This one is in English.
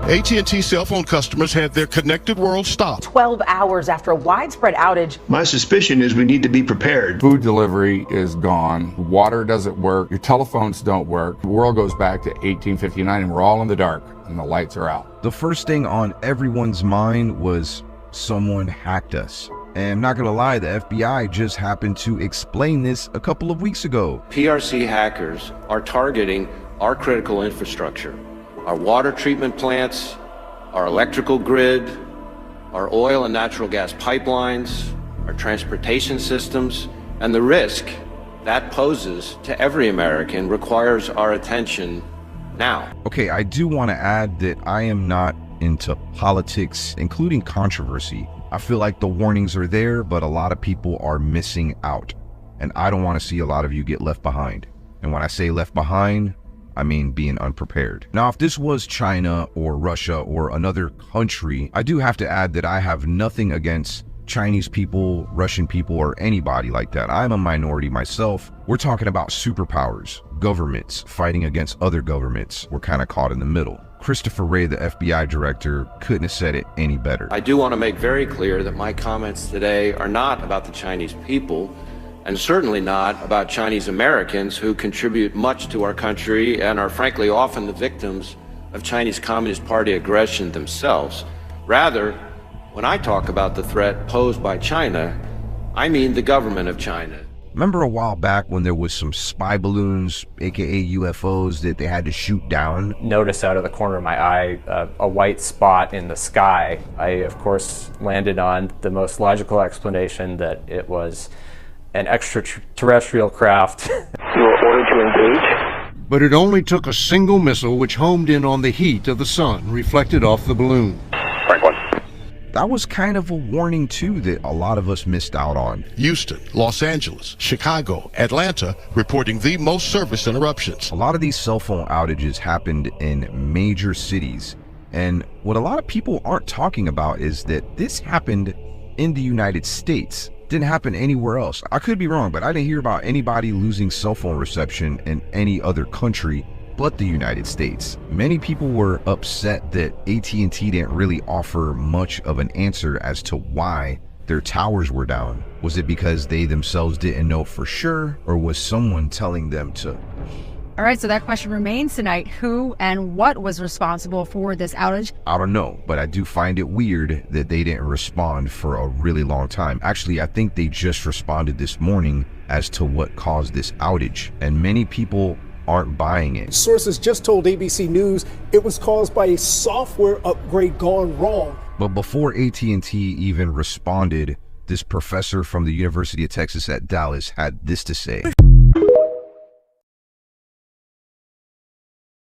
AT&T cell phone customers had their connected world stopped. 12 hours after a widespread outage. My suspicion is we need to be prepared. Food delivery is gone. Water doesn't work. Your telephones don't work. The world goes back to 1859 and we're all in the dark and the lights are out. The first thing on everyone's mind was someone hacked us. And I'm not gonna lie, the FBI just happened to explain this a couple of weeks ago. PRC hackers are targeting our critical infrastructure, our water treatment plants, our electrical grid, our oil and natural gas pipelines, our transportation systems, and the risk that poses to every American requires our attention now. Okay, I do want to add that I am not into politics, including controversy. I feel like the warnings are there, but a lot of people are missing out. And I don't want to see a lot of you get left behind. And when I say left behind, I mean being unprepared. Now, if this was China or Russia or another country, I do have to add that I have nothing against Chinese people, Russian people, or anybody like that. I'm a minority myself. We're talking about superpowers, governments fighting against other governments. We're kind of caught in the middle. Christopher Wray, the FBI director, couldn't have said it any better. I do want to make very clear that my comments today are not about the Chinese people, and certainly not about Chinese Americans who contribute much to our country and are frankly often the victims of Chinese Communist Party aggression themselves. Rather, when I talk about the threat posed by China, I mean the government of China. Remember a while back when there was some spy balloons, aka UFOs, that they had to shoot down? Notice out of the corner of my eye a white spot in the sky. I, of course, landed on the most logical explanation that it was an extraterrestrial craft. You are ordered to engage. But it only took a single missile which homed in on the heat of the sun reflected off the balloon. That was kind of a warning too that a lot of us missed out on. Houston, Los Angeles, Chicago, Atlanta reporting the most service interruptions. A lot of these cell phone outages happened in major cities. And what a lot of people aren't talking about is that this happened in the United States. Didn't happen anywhere else. I could be wrong, but I didn't hear about anybody losing cell phone reception in any other country but the United States. Many people were upset that AT&T didn't really offer much of an answer as to why their towers were down. Was it because they themselves didn't know for sure, or was someone telling them to? All right, so that question remains tonight. Who and what was responsible for this outage? I don't know, but I do find it weird that they didn't respond for a really long time. Actually, I think they just responded this morning as to what caused this outage, and many people aren't buying it. Sources just told ABC News it was caused by a software upgrade gone wrong. But before AT&T even responded, this professor from the University of Texas at Dallas had this to say.